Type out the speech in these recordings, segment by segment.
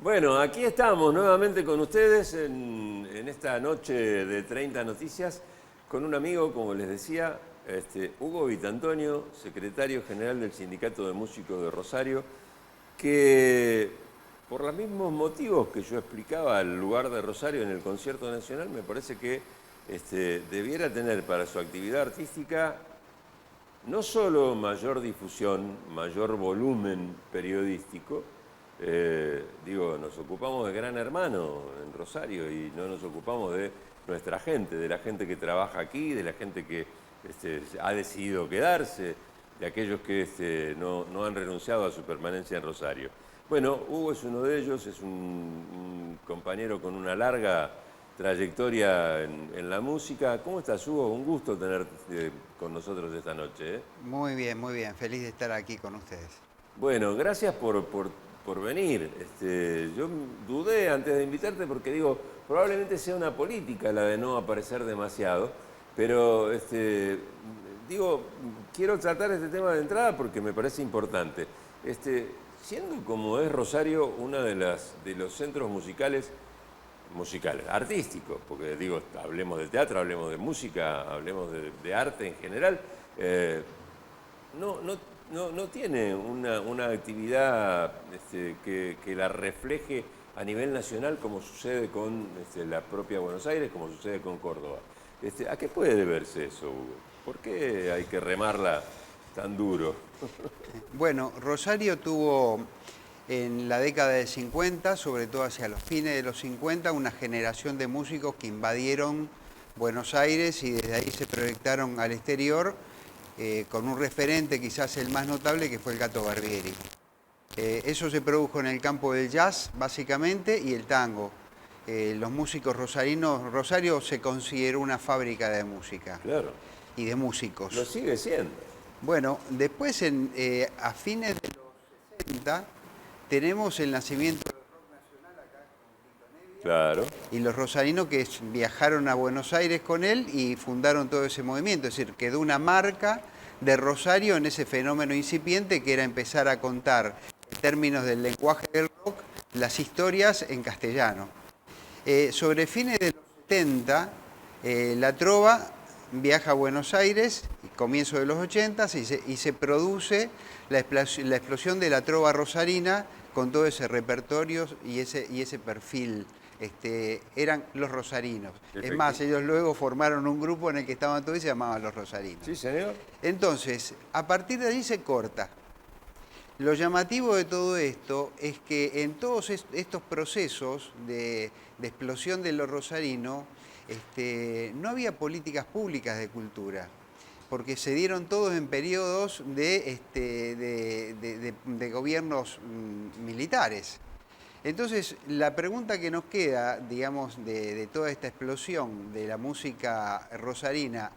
Bueno, aquí estamos nuevamente con ustedes en esta noche de 30 Noticias con un amigo, como les decía, Hugo Vitantonio, secretario general del Sindicato de Músicos de Rosario, que por los mismos motivos que yo explicaba al lugar de Rosario en el Concierto Nacional, me parece que debiera tener para su actividad artística no solo mayor difusión, mayor volumen periodístico. Nos ocupamos de Gran Hermano en Rosario y no nos ocupamos de nuestra gente, de la gente que trabaja aquí, de la gente que ha decidido quedarse, de aquellos que no han renunciado a su permanencia en Rosario. Bueno, Hugo es uno de ellos, es un compañero con una larga trayectoria en la música. ¿Cómo estás, Hugo? Un gusto tenerte con nosotros esta noche. Muy bien, feliz de estar aquí con ustedes. Bueno, gracias por venir. Yo dudé antes de invitarte porque digo, probablemente sea una política la de no aparecer demasiado, pero quiero tratar este tema de entrada porque me parece importante. Siendo como es Rosario uno de los centros musicales, artísticos, porque digo, hablemos de teatro, hablemos de música, hablemos de arte en general, no tiene una actividad que la refleje a nivel nacional como sucede con la propia Buenos Aires, como sucede con Córdoba. ¿A qué puede deberse eso, Hugo? ¿Por qué hay que remarla tan duro? Bueno, Rosario tuvo en la década de 50, sobre todo hacia los fines de los 50, una generación de músicos que invadieron Buenos Aires y desde ahí se proyectaron al exterior, con un referente quizás el más notable que fue el Gato Barbieri. Eso se produjo en el campo del jazz básicamente y el tango. Los músicos rosarinos, Rosario se consideró una fábrica de música. Claro. Y de músicos. Lo sigue siendo. Bueno, después a fines de los 60 tenemos el nacimiento del rock nacional acá con Tito Nevia. Claro. Y los rosarinos que viajaron a Buenos Aires con él y fundaron todo ese movimiento. Es decir, quedó una marca de Rosario en ese fenómeno incipiente que era empezar a contar en términos del lenguaje del rock las historias en castellano. Sobre fines de los 70, la trova viaja a Buenos Aires, comienzo de los 80 y se produce la explosión de la trova rosarina con todo ese repertorio y ese perfil. Eran los rosarinos. Es más, ellos luego formaron un grupo en el que estaban todos y se llamaban los rosarinos. Sí, señor. Entonces, a partir de allí se corta. Lo llamativo de todo esto es que en todos estos procesos de explosión de lo rosarino, no había políticas públicas de cultura, porque se dieron todos en periodos de gobiernos militares. Entonces, la pregunta que nos queda, digamos, de toda esta explosión de la música rosarina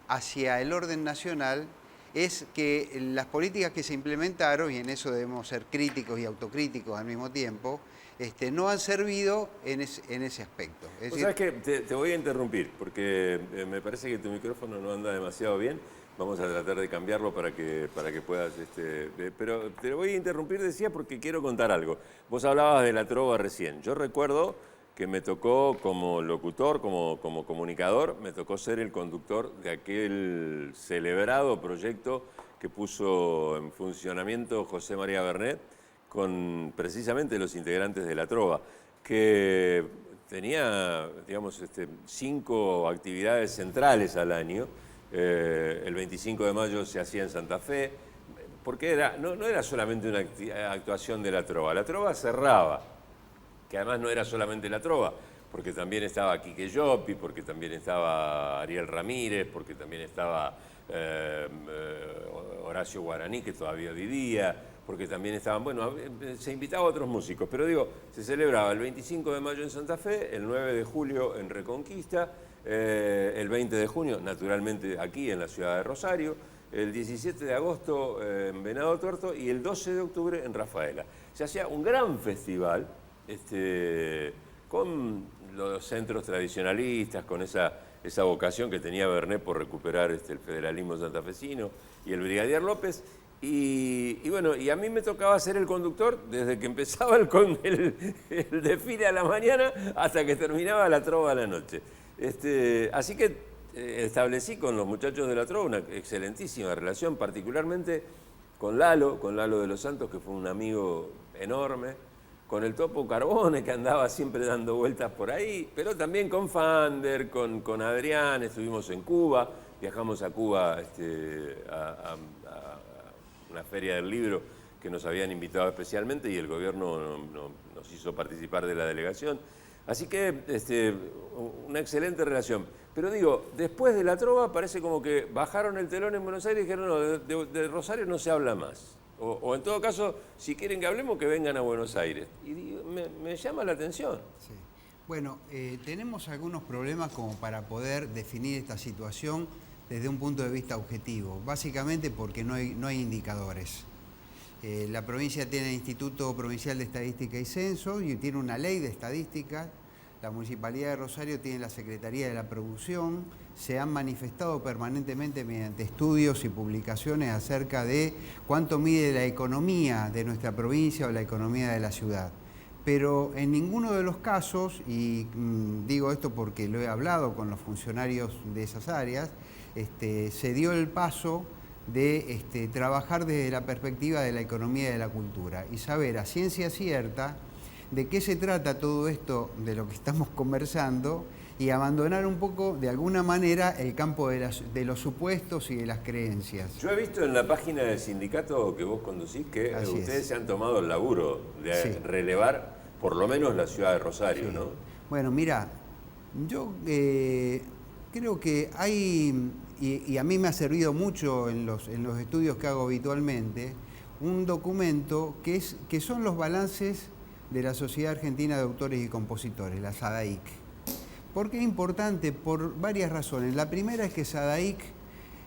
hacia el orden nacional, es que las políticas que se implementaron, y en eso debemos ser críticos y autocríticos al mismo tiempo, no han servido en ese aspecto. Es decir, ¿Sabes qué? Te voy a interrumpir, porque me parece que tu micrófono no anda demasiado bien. Vamos a tratar de cambiarlo para que puedas... pero te voy a interrumpir, decía, porque quiero contar algo. Vos hablabas de la trova recién. Yo recuerdo que me tocó como locutor, como comunicador, me tocó ser el conductor de aquel celebrado proyecto que puso en funcionamiento José María Bernet con precisamente los integrantes de la trova, que tenía, digamos, 5 actividades centrales al año. El 25 de mayo se hacía en Santa Fe, porque no era solamente una actuación de la trova cerraba, que además no era solamente la trova, porque también estaba Quique Lloppi, porque también estaba Ariel Ramírez, porque también estaba Horacio Guaraní, que todavía vivía, porque también estaban, bueno, se invitaba a otros músicos, pero digo, se celebraba el 25 de mayo en Santa Fe, el 9 de julio en Reconquista, el 20 de junio, naturalmente, aquí en la ciudad de Rosario, el 17 de agosto en Venado Tuerto y el 12 de octubre en Rafaela. Se hacía un gran festival con los centros tradicionalistas, con esa vocación que tenía Bernet por recuperar el federalismo santafesino y el Brigadier López. Y bueno, y a mí me tocaba ser el conductor desde que empezaba el desfile a la mañana hasta que terminaba la trova a la noche. Así que establecí con los muchachos de la trova una excelentísima relación, particularmente con Lalo de los Santos, que fue un amigo enorme, con el Topo Carbone, que andaba siempre dando vueltas por ahí, pero también con Fander, con Adrián, estuvimos en Cuba, viajamos a Cuba a una feria del libro que nos habían invitado especialmente y el gobierno nos hizo participar de la delegación. Así que una excelente relación. Pero digo, después de la trova parece como que bajaron el telón en Buenos Aires y dijeron, no, de Rosario no se habla más. O en todo caso, si quieren que hablemos, que vengan a Buenos Aires. Y digo, me llama la atención. Sí. Bueno, tenemos algunos problemas como para poder definir esta situación desde un punto de vista objetivo, básicamente porque no hay indicadores. La provincia tiene el Instituto Provincial de Estadística y Censo y tiene una ley de estadística. La Municipalidad de Rosario tiene la Secretaría de la Producción. Se han manifestado permanentemente mediante estudios y publicaciones acerca de cuánto mide la economía de nuestra provincia o la economía de la ciudad. Pero en ninguno de los casos, y digo esto porque lo he hablado con los funcionarios de esas áreas, se dio el paso de trabajar desde la perspectiva de la economía y de la cultura y saber a ciencia cierta de qué se trata todo esto de lo que estamos conversando y abandonar un poco, de alguna manera, el campo de los supuestos y de las creencias. Yo he visto en la página del sindicato que vos conducís que ustedes se han tomado el laburo de relevar por lo menos la ciudad de Rosario, ¿no? Bueno, mira, yo creo que hay, y a mí me ha servido mucho en los estudios que hago habitualmente, un documento que son los balances de la Sociedad Argentina de Autores y Compositores, la SADAIC. ¿Por qué es importante? Por varias razones. La primera es que SADAIC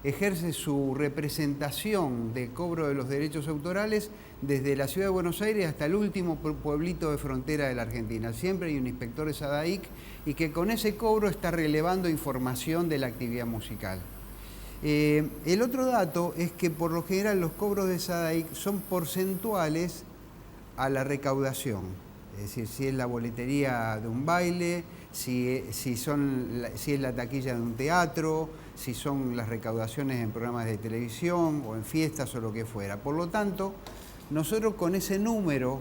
ejerce su representación de cobro de los derechos autorales desde la ciudad de Buenos Aires hasta el último pueblito de frontera de la Argentina. Siempre hay un inspector de SADAIC y que con ese cobro está relevando información de la actividad musical. El otro dato es que por lo general los cobros de SADAIC son porcentuales a la recaudación. Es decir, si es la boletería de un baile, si es la taquilla de un teatro, si son las recaudaciones en programas de televisión o en fiestas o lo que fuera. Por lo tanto, nosotros con ese número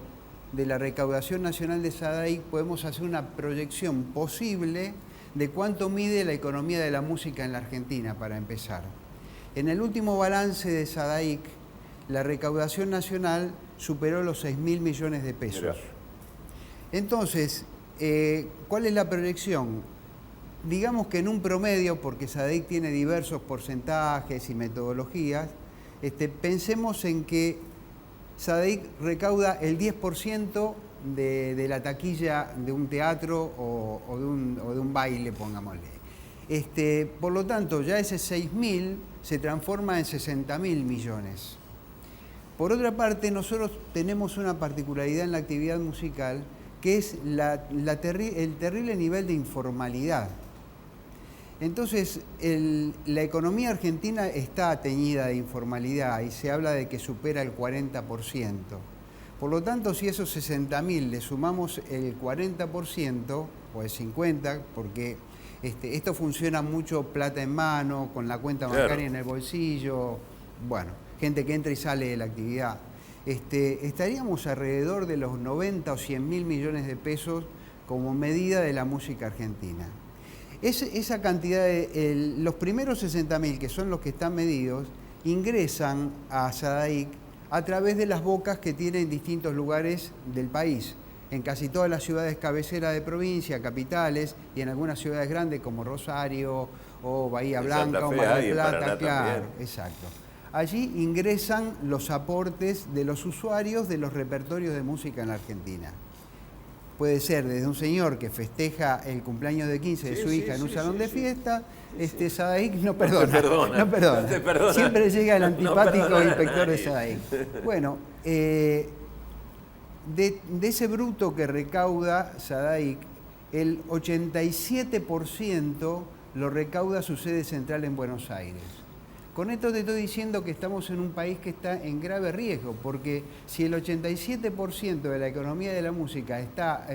de la recaudación nacional de SADAIC podemos hacer una proyección posible de cuánto mide la economía de la música en la Argentina, para empezar. En el último balance de SADAIC, la recaudación nacional superó los 6.000 millones de pesos. Mirá. Entonces, ¿cuál es la proyección? Digamos que en un promedio, porque SADAIC tiene diversos porcentajes y metodologías, pensemos en que SADAIC recauda el 10% de la taquilla de un teatro o de un baile, pongámosle. Por lo tanto, ya ese 6.000 se transforma en 60.000 millones. Por otra parte, nosotros tenemos una particularidad en la actividad musical, que es el terrible nivel de informalidad. Entonces, la economía argentina está teñida de informalidad y se habla de que supera el 40%. Por lo tanto, si esos 60.000 le sumamos el 40% o el 50%, porque esto funciona mucho plata en mano, con la cuenta bancaria en el bolsillo, bueno, gente que entra y sale de la actividad, estaríamos alrededor de los 90 o 100.000 millones de pesos como medida de la música argentina. Esa cantidad, los primeros 60.000, que son los que están medidos, ingresan a SADAIC a través de las bocas que tiene en distintos lugares del país, en casi todas las ciudades cabeceras de provincia, capitales, y en algunas ciudades grandes como Rosario o Bahía Blanca o Mar del Plata, claro, exacto. Allí ingresan los aportes de los usuarios de los repertorios de música en la Argentina. Puede ser desde un señor que festeja el cumpleaños de 15 de su hija en un salón de fiesta, SADAIC no perdona. Siempre llega el antipático inspector de SADAIC. Bueno, de ese bruto que recauda SADAIC, el 87% lo recauda su sede central en Buenos Aires. Con esto te estoy diciendo que estamos en un país que está en grave riesgo, porque si el 87% de la economía de la música está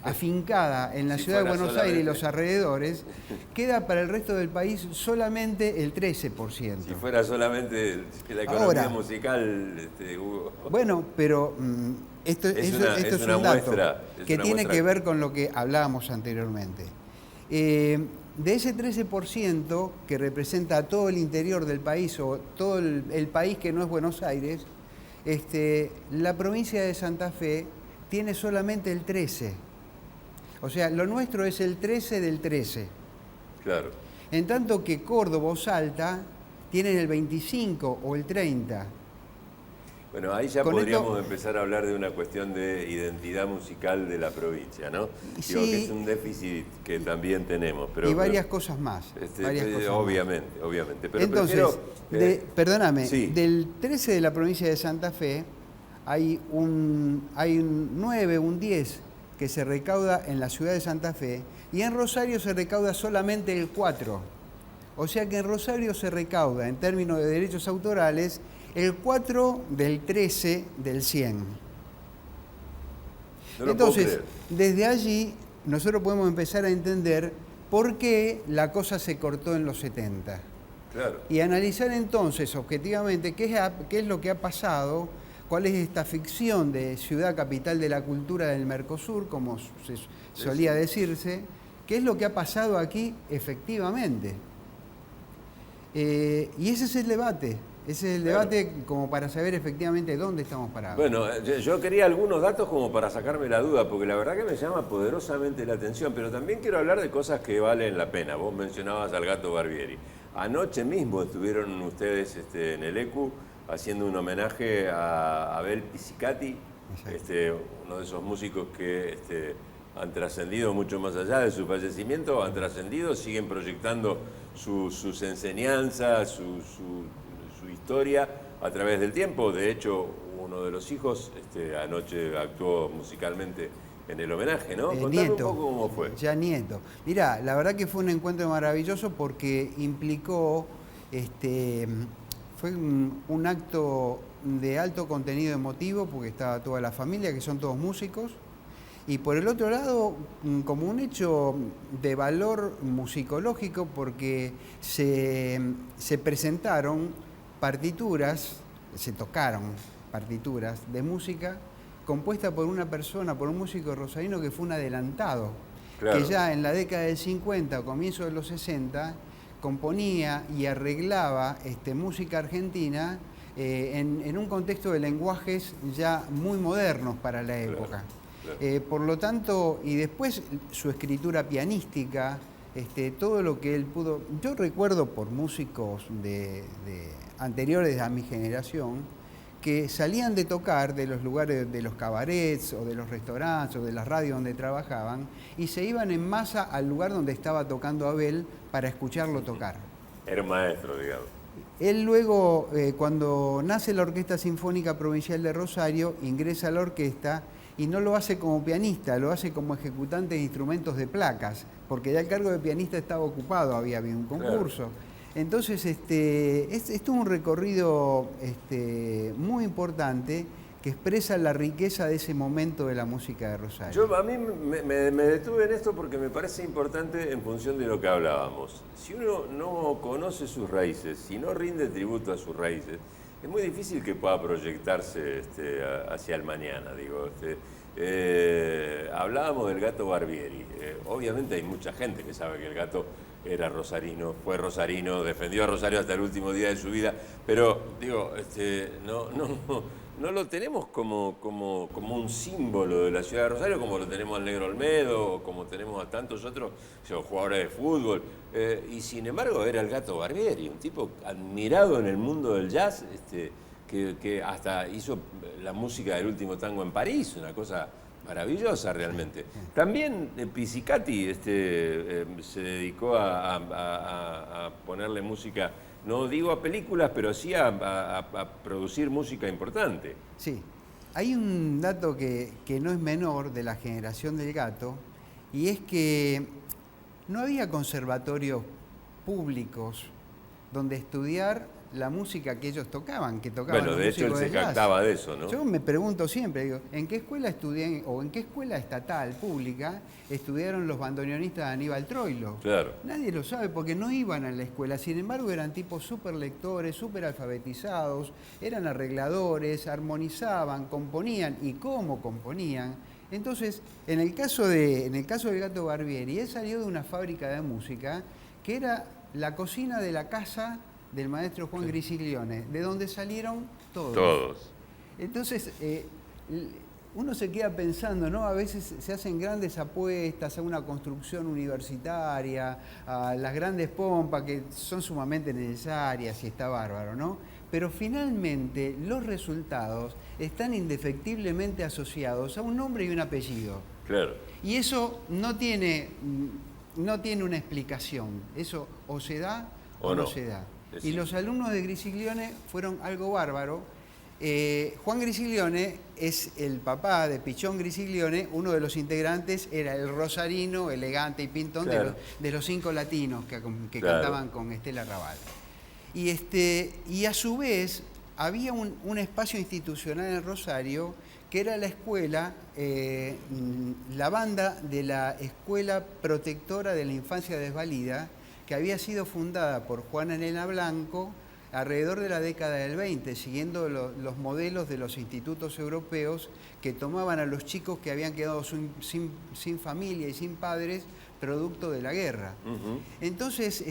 afincada en la ciudad de Buenos Aires y los alrededores, queda para el resto del país solamente el 13%. Si fuera solamente la economía musical, Hugo. Bueno, pero esto es un dato que tiene que ver con lo que hablábamos anteriormente. De ese 13% que representa todo el interior del país o todo el país que no es Buenos Aires, la provincia de Santa Fe tiene solamente el 13%. O sea, lo nuestro es el 13 del 13. Claro. En tanto que Córdoba o Salta tienen el 25 o el 30. Bueno, ahí ya podríamos empezar a hablar de una cuestión de identidad musical de la provincia, ¿no? Sí, digo que es un déficit que también tenemos. Pero, y varias cosas más. Obviamente. Pero entonces, perdóname, sí. Del 13 de la provincia de Santa Fe hay un 9, un 10 que se recauda en la ciudad de Santa Fe y en Rosario se recauda solamente el 4. O sea que en Rosario se recauda, en términos de derechos autorales, el 4 del 13 del 100. Entonces, desde allí nosotros podemos empezar a entender por qué la cosa se cortó en los 70. Claro. Y analizar entonces objetivamente qué es lo que ha pasado, cuál es esta ficción de ciudad capital de la cultura del Mercosur, como se solía decirse, qué es lo que ha pasado aquí efectivamente. Y ese es el debate. Ese es el debate como para saber efectivamente dónde estamos parados. Bueno, yo quería algunos datos como para sacarme la duda, porque la verdad que me llama poderosamente la atención, pero también quiero hablar de cosas que valen la pena. Vos mencionabas al Gato Barbieri. Anoche mismo estuvieron ustedes en el ECU haciendo un homenaje a Abel Pisicati, uno de esos músicos que han trascendido mucho más allá de su fallecimiento, han trascendido, siguen proyectando sus enseñanzas, su historia a través del tiempo. De hecho, uno de los hijos anoche actuó musicalmente en el homenaje, ¿no? Contame Nieto, un poco cómo fue. Ya nieto. Mirá, la verdad que fue un encuentro maravilloso porque implicó, fue un acto de alto contenido emotivo porque estaba toda la familia, que son todos músicos, y por el otro lado, como un hecho de valor musicológico porque se presentaron partituras, se tocaron partituras de música compuesta por una persona, por un músico rosarino que fue un adelantado, claro, que ya en la década del 50 o comienzo de los 60 componía y arreglaba música argentina en un contexto de lenguajes ya muy modernos para la época. Claro. Por lo tanto, y después su escritura pianística, todo lo que él pudo... Yo recuerdo por músicos anteriores a mi generación que salían de tocar de los lugares, de los cabarets o de los restaurantes o de las radios donde trabajaban y se iban en masa al lugar donde estaba tocando Abel para escucharlo tocar. Era un maestro, digamos. Él luego, cuando nace la Orquesta Sinfónica Provincial de Rosario, ingresa a la orquesta y no lo hace como pianista, lo hace como ejecutante de instrumentos de placas, porque ya el cargo de pianista estaba ocupado, había habido un concurso. Claro. Entonces, esto es un recorrido muy importante que expresa la riqueza de ese momento de la música de Rosario. A mí me detuve en esto porque me parece importante en función de lo que hablábamos. Si uno no conoce sus raíces, si no rinde tributo a sus raíces, es muy difícil que pueda proyectarse hacia el mañana. Digo, hablábamos del Gato Barbieri. Obviamente hay mucha gente que sabe que el Gato era rosarino, fue rosarino, defendió a Rosario hasta el último día de su vida, pero digo, no lo tenemos como un símbolo de la ciudad de Rosario, como lo tenemos al Negro Olmedo, o como tenemos a tantos otros jugadores de fútbol. Y sin embargo era el Gato Barbieri, un tipo admirado en el mundo del jazz, que hasta hizo la música del Último Tango en París, una cosa maravillosa realmente. También Pisicati se dedicó a ponerle música, no digo a películas, pero sí a producir música importante. Sí, hay un dato que no es menor de la generación del Gato, y es que no había conservatorios públicos donde estudiar la música que ellos tocaban, que tocaban Bueno, los de hecho él músicos se de jazz. jactaba de eso, ¿no? Yo me pregunto siempre, digo, ¿en qué escuela estudié o en qué escuela estatal, pública, estudiaron los bandoneonistas de Aníbal Troilo? Claro. Nadie lo sabe porque no iban a la escuela, sin embargo eran tipos súper lectores, súper alfabetizados, eran arregladores, armonizaban, componían y cómo componían. Entonces, en el caso del Gato Barbieri, él salió de una fábrica de música que era la cocina de la casa del maestro Juan Grisiglione, de donde salieron todos. Todos. Entonces, uno se queda pensando, ¿no? A veces se hacen grandes apuestas a una construcción universitaria, a las grandes pompas que son sumamente necesarias y está bárbaro, ¿no? Pero finalmente los resultados están indefectiblemente asociados a un nombre y un apellido. Claro. Y eso no tiene una explicación. Eso o se da o no se da. Y los alumnos de Grisiglione fueron algo bárbaro. Juan Grisiglione es el papá de Pichón Grisiglione, uno de los integrantes era el rosarino, elegante y pintón, claro, de los 5 latinos que claro, cantaban con Estela Raval. Y a su vez había un espacio institucional en Rosario que era la escuela, la banda de la Escuela Protectora de la Infancia Desvalida, que había sido fundada por Juana Elena Blanco alrededor de la década del 20, siguiendo los modelos de los institutos europeos que tomaban a los chicos que habían quedado sin familia y sin padres producto de la guerra. Entonces,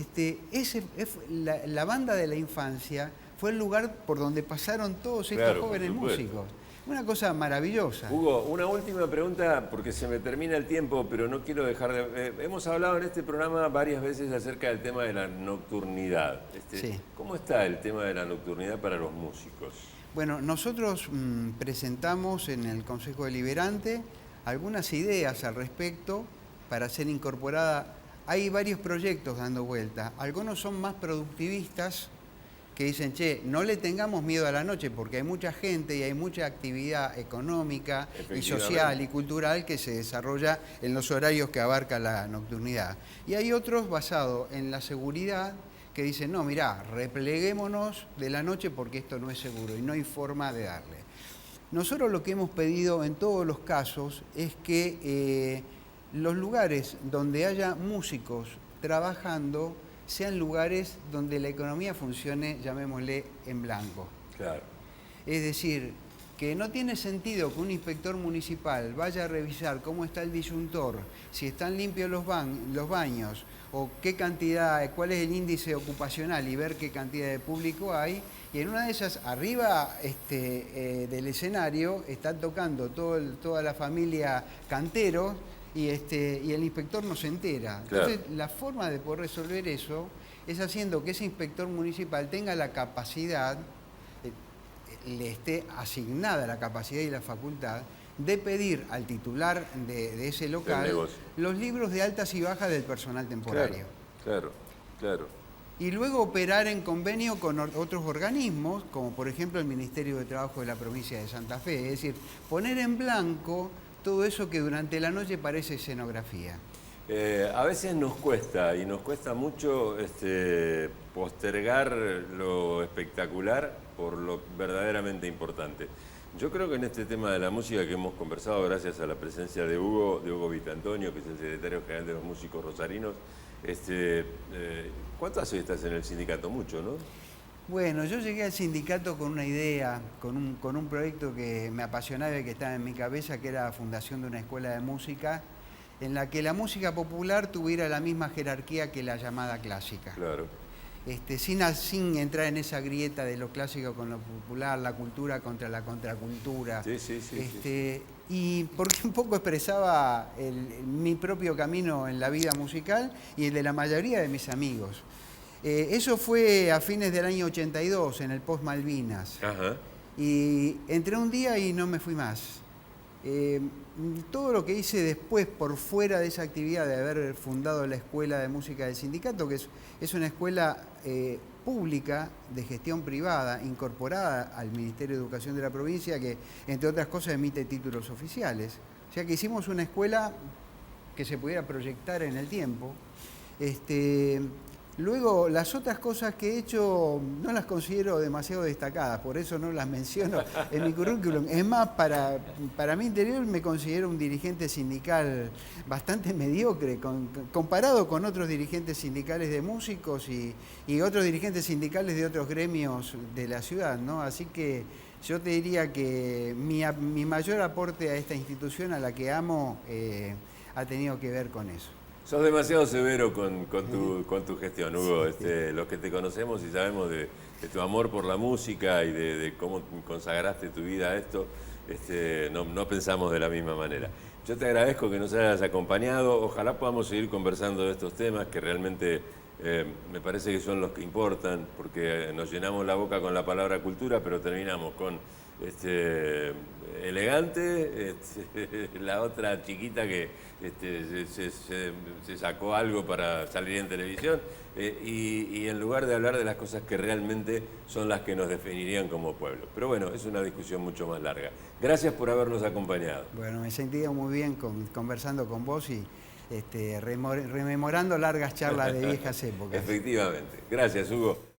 la banda de la infancia fue el lugar por donde pasaron todos estos jóvenes músicos. Una cosa maravillosa. Hugo, una última pregunta, porque se me termina el tiempo, pero no quiero dejar de... hemos hablado en este programa varias veces acerca del tema de la nocturnidad. Sí. ¿Cómo está el tema de la nocturnidad para los músicos? Bueno, nosotros presentamos en el Consejo Deliberante algunas ideas al respecto para ser incorporada. Hay varios proyectos dando vuelta. Algunos son más productivistas, que dicen, che, no le tengamos miedo a la noche porque hay mucha gente y hay mucha actividad económica y social y cultural que se desarrolla en los horarios que abarca la nocturnidad. Y hay otros basados en la seguridad que dicen, no, mirá, repleguémonos de la noche porque esto no es seguro y no hay forma de darle. Nosotros lo que hemos pedido en todos los casos es que los lugares donde haya músicos trabajando sean lugares donde la economía funcione, llamémosle, en blanco. Claro. Es decir, que no tiene sentido que un inspector municipal vaya a revisar cómo está el disyuntor, si están limpios los baños, o qué cantidad, cuál es el índice ocupacional y ver qué cantidad de público hay, y en una de esas, arriba del escenario, están tocando toda la familia Cantero, y el inspector no se entera. Claro. Entonces, la forma de poder resolver eso es haciendo que ese inspector municipal tenga la capacidad, le esté asignada la capacidad y la facultad de pedir al titular de ese local los libros de altas y bajas del personal temporario. Claro. Y luego operar en convenio con otros organismos, como por ejemplo el Ministerio de Trabajo de la provincia de Santa Fe. Es decir, poner en blanco todo eso que durante la noche parece escenografía. A veces nos cuesta, y nos cuesta mucho postergar lo espectacular por lo verdaderamente importante. Yo creo que en este tema de la música que hemos conversado, gracias a la presencia de Hugo Vitantonio, que es el secretario general de los músicos rosarinos, ¿cuánto hace que estás en el sindicato? Mucho, ¿no? Bueno, yo llegué al sindicato con una idea, con un proyecto que me apasionaba y que estaba en mi cabeza, que era la fundación de una escuela de música, en la que la música popular tuviera la misma jerarquía que la llamada clásica. Claro. Sin entrar en esa grieta de lo clásico con lo popular, la cultura contra la contracultura. Sí. Y porque un poco expresaba mi propio camino en la vida musical y el de la mayoría de mis amigos. Eso fue a fines del año 82, en el post-Malvinas. Ajá. Y entré un día y no me fui más. Todo lo que hice después, por fuera de esa actividad de haber fundado la Escuela de Música del Sindicato, que es una escuela pública de gestión privada, incorporada al Ministerio de Educación de la provincia, que entre otras cosas emite títulos oficiales. O sea que hicimos una escuela que se pudiera proyectar en el tiempo. Luego, las otras cosas que he hecho no las considero demasiado destacadas, por eso no las menciono en mi currículum. Es más, para mi interior me considero un dirigente sindical bastante mediocre, comparado con otros dirigentes sindicales de músicos y otros dirigentes sindicales de otros gremios de la ciudad, ¿no? Así que yo te diría que mi mayor aporte a esta institución a la que amo ha tenido que ver con eso. Sos demasiado severo con tu gestión, Hugo. Los que te conocemos y sabemos de tu amor por la música y de cómo consagraste tu vida a esto, no pensamos de la misma manera. Yo te agradezco que nos hayas acompañado. Ojalá podamos seguir conversando de estos temas que realmente me parece que son los que importan, porque nos llenamos la boca con la palabra cultura, pero terminamos con elegante, la otra chiquita que se sacó algo para salir en televisión, y en lugar de hablar de las cosas que realmente son las que nos definirían como pueblo. Pero bueno, es una discusión mucho más larga. Gracias por habernos acompañado. Bueno, me he sentido muy bien conversando con vos y rememorando largas charlas de viejas épocas. Efectivamente. Gracias, Hugo.